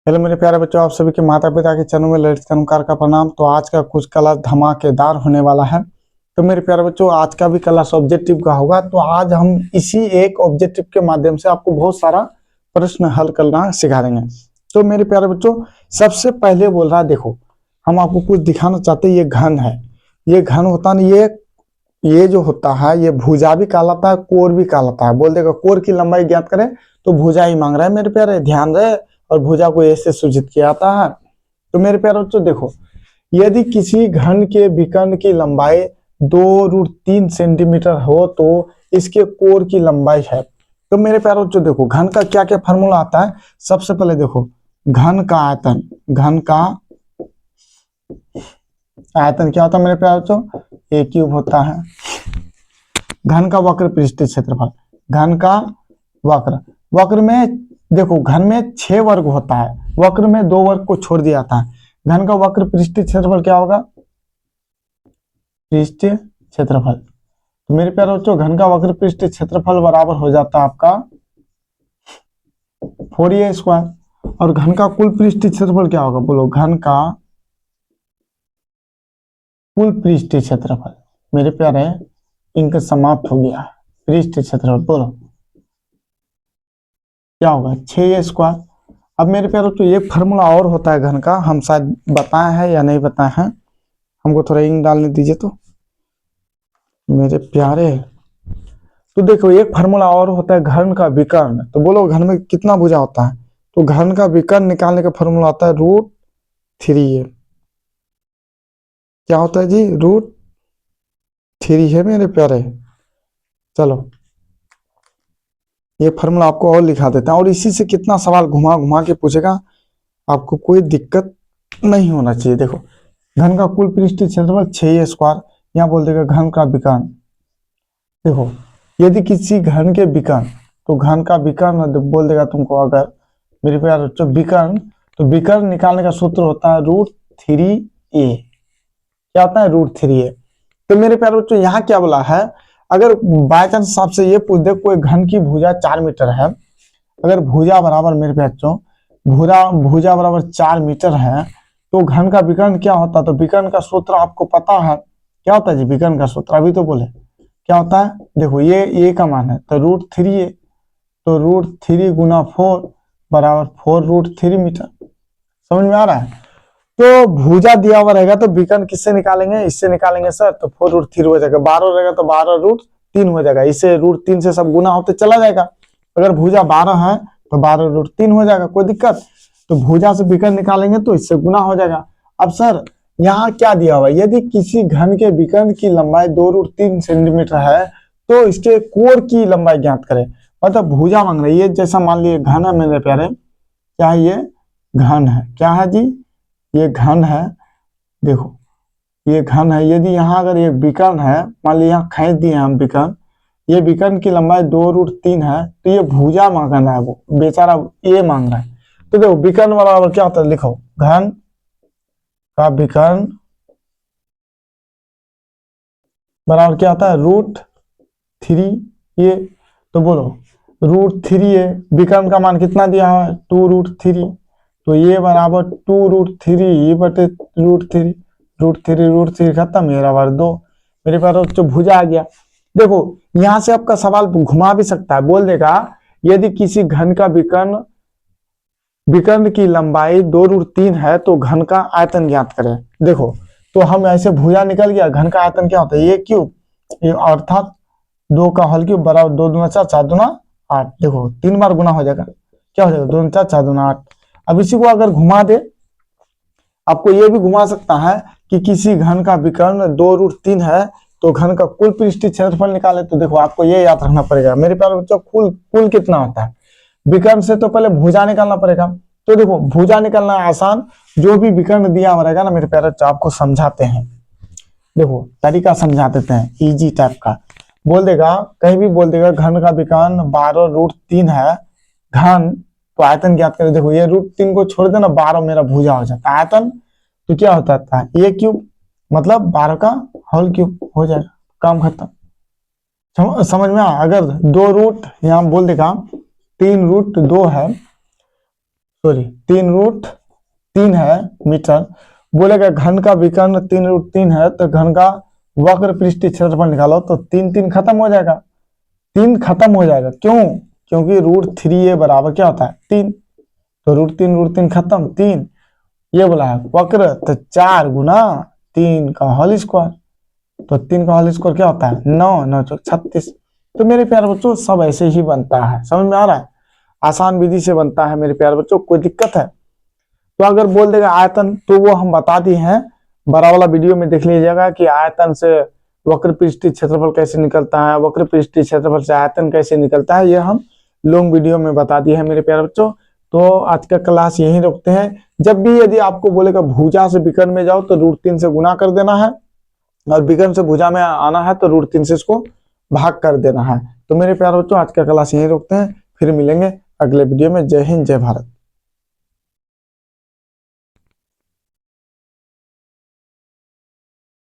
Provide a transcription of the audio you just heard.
Hello मेरे प्यारे बच्चों, आप सभी के माता पिता के चरणों में ललित नमस्कार का प्रणाम। तो आज का कुछ क्लास धमाकेदार होने वाला है। तो मेरे प्यारे बच्चों, आज का भी क्लास ऑब्जेक्टिव का होगा। तो आज हम इसी एक ऑब्जेक्टिव के माध्यम से आपको बहुत सारा प्रश्न हल करना सिखा देंगे। तो मेरे प्यारे बच्चों, सबसे पहले बोल रहा है, देखो हम आपको कुछ दिखाना चाहते हैं। ये घन है, ये घन होता नहीं, ये जो होता है ये भुजा भी कहलाता है, कोर भी कहलाता है। बोल देगा कोर की लंबाई ज्ञात करें, तो भुजा ही मांग रहा है मेरे प्यारे, ध्यान रहे। और भुजा को ऐसे सूचित किया जाता है। तो मेरे प्यारे बच्चों देखो, यदि किसी घन के विकर्ण की लंबाई 2√3 सेंटीमीटर हो तो इसके कोर की लंबाई है। तो मेरे प्यारे बच्चों देखो, घन का क्या क्या फॉर्मूला आता है। सबसे पहले देखो, घन का आयतन, घन का आयतन क्या होता है मेरे प्यारे बच्चों, ए क्यूब होता है। घन का वक्र पृष्ठीय क्षेत्रफल, घन का वक्र, वक्र में देखो घन में 6 वर्ग होता है, वक्र में 2 वर्ग को छोड़ दिया था। घन का वक्र पृष्ठीय क्षेत्रफल क्या होगा, पृष्ठीय क्षेत्रफल। तो मेरे प्यारे बच्चों, घन का वक्र पृष्ठीय क्षेत्रफल बराबर हो जाता है आपका 4a²। और घन का कुल पृष्ठीय क्षेत्रफल क्या होगा, बोलो घन का कुल पृष्ठीय क्षेत्रफल। मेरे प्यारे, इनका समाप्त हो गया। पृष्ठीय क्षेत्रफल बोलो क्या होगा, 6a²। अब मेरे प्यारे तो एक फार्मूला और होता है घन का, हम शायद बताए हैं या नहीं बताए हैं, हमको थोड़ा इंक डालने दीजिए तो मेरे प्यारे। तो देखो एक फार्मूला और होता है घन का विकर्ण। तो बोलो घन में कितना भुजा होता है, तो घन का विकर्ण निकालने का फार्मूला आता है √3a। क्या होता है जी, √3 है मेरे प्यारे। चलो ये फार्मूला आपको और लिखा देता है, और इसी से कितना सवाल घुमा घुमा के पूछेगा, आपको कोई दिक्कत नहीं होना चाहिए। देखो घन का कुल पृष्ठीय क्षेत्रफल 6a², यहाँ बोल देगा घन का विकर्ण। देखो यदि किसी घन के विकर्ण, तो घन का विकर्ण बोल देगा तुमको, अगर मेरे प्यारे बच्चों विकर्ण, तो विकर्ण निकालने का सूत्र होता है √3a। क्या होता है, √3a। तो मेरे प्यारे बच्चों यहाँ क्या बोला है, अगर बाय चांस आपसे ये पूछ दे कोई घन की भुजा 4 मीटर है, अगर भुजा बराबर मेरे बच्चों भुजा बराबर 4 मीटर है, तो घन का विकर्ण क्या होता है। तो विकर्ण का सूत्र आपको पता है, क्या होता है जी विकर्ण का सूत्र, अभी तो बोले क्या होता है। देखो ये का मान है, तो √3a, तो √3 गुना 4 बराबर 4√3 मीटर। समझ में आ रहा है। तो भुजा दिया हुआ रहेगा तो विकर्ण किससे निकालेंगे, इससे निकालेंगे सर, तो 4√3 हो जाएगा। 12 रहेगा तो 12√3 हो जाएगा, इससे √3 से सब गुना होते चला जाएगा। अगर भुजा 12 है तो 12√3 हो जाएगा, कोई दिक्कत। तो भुजा से विकर्ण निकालेंगे तो इससे गुना हो जाएगा। अब सर यहाँ क्या दिया हुआ, यदि किसी घन के विकर्ण की लंबाई 2√3 सेंटीमीटर है तो इसके कोर की लंबाई ज्ञात करें। मतलब भुजा मांग रही है, जैसा मान लीजिए घन है मेरे प्यारे, क्या है ये घन है, क्या है जी ये घन है। देखो ये घन है, यदि यहाँ अगर ये विकर्ण है, मान लीजिए यहाँ खींच दिए हम विकर्ण, ये विकर्ण की लंबाई 2√3 है, तो ये भुजा मांग रहा है, वो बेचारा ये मांग रहा है। तो देखो विकर्ण बराबर क्या होता है, लिखो घन का विकर्ण बराबर क्या होता है, √3a। तो बोलो √3a, विकर्ण का मान कितना दिया है 2√3, तो ये बराबर 2√3 बटे √3, √3 खत्म, ये बराबर 2। मेरे पास तो भुजा आ गया। देखो यहां से आपका सवाल घुमा भी सकता है, बोल देगा यदि किसी घन का विकर्ण की लंबाई 2√3 है तो घन का आयतन ज्ञात करें। देखो तो हम ऐसे भुजा निकल गया, घन का आयतन क्या होता है, ये क्यूब, ये अर्थात 2 का होल क्यूब बराबर 2 दूना 4, 4 दूना 8। देखो 3 बार गुना हो जाएगा, क्या हो जाएगा 2 दूना 4, 4 दूना 8। अब इसी को अगर घुमा दे, आपको ये भी घुमा सकता है कि किसी घन का विकर्ण 2√3 है तो घन का कुल पृष्ठीय क्षेत्रफल निकाले। तो देखो आपको ये याद रखना पड़ेगा मेरे प्यारे बच्चों, कुल कितना होता है। विकर्ण से तो पहले भुजा निकालना पड़ेगा। तो देखो भुजा निकालना आसान, जो भी विकर्ण दिया हुआ रहेगा ना मेरे प्यारे बच्चों, आपको समझाते हैं। देखो तरीका समझा देते हैं इजी टाइप का। बोल देगा, कहीं भी बोल देगा घन का विकर्ण 12√3 है घन, तो आयतन ज्ञात करें। देखो ये √3 को छोड़ देना, 12 मेरा भुजा हो जाता है आयतन, तो क्या होता था a क्यूब, मतलब 12 का होल क्यूब हो जाएगा, काम खत्म। समझ में अगर 2 रूट यहाँ बोल देगा 3√2 है, सॉरी 3√3 है मीटर। बोलेगा घन का विकर्ण 3√3 है तो घन का वक्र पृष्ठीय क्षेत्रफल निकालो, तो 3 खत्म हो जाएगा, 3 खत्म हो जाएगा। क्यों? क्योंकि √3a बराबर क्या होता है 3, तो √3 खत्म 3। ये बोला है वक्र तो 4 गुना 3 का होल स्क्वायर, तो 3 का होल स्क्वायर क्या होता है 9, 9 चौक 36। तो मेरे प्यारे बच्चों सब ऐसे ही बनता है, समझ में आ रहा है, आसान विधि से बनता है मेरे प्यारे बच्चों। कोई दिक्कत है तो अगर बोल देगा आयतन, तो वो हम बता दिए हैं, बड़ा वाला वीडियो में देख लीजिएगा कि आयतन से वक्र पृष्ठीय क्षेत्रफल कैसे निकलता है, वक्र पृष्ठीय क्षेत्रफल से आयतन कैसे निकलता है, ये हम लॉन्ग वीडियो में बता दिए हैं मेरे प्यारे बच्चों। तो आज का क्लास यहीं रोकते हैं। जब भी यदि आपको बोलेगा भुजा से विकर्ण में जाओ तो √3 से गुना कर देना है, और विकर्ण से भुजा में आना है तो √3 से इसको भाग कर देना है। तो मेरे प्यारे बच्चों आज का क्लास यहीं रोकते हैं, फिर मिलेंगे अगले वीडियो में। जय हिंद, जय भारत।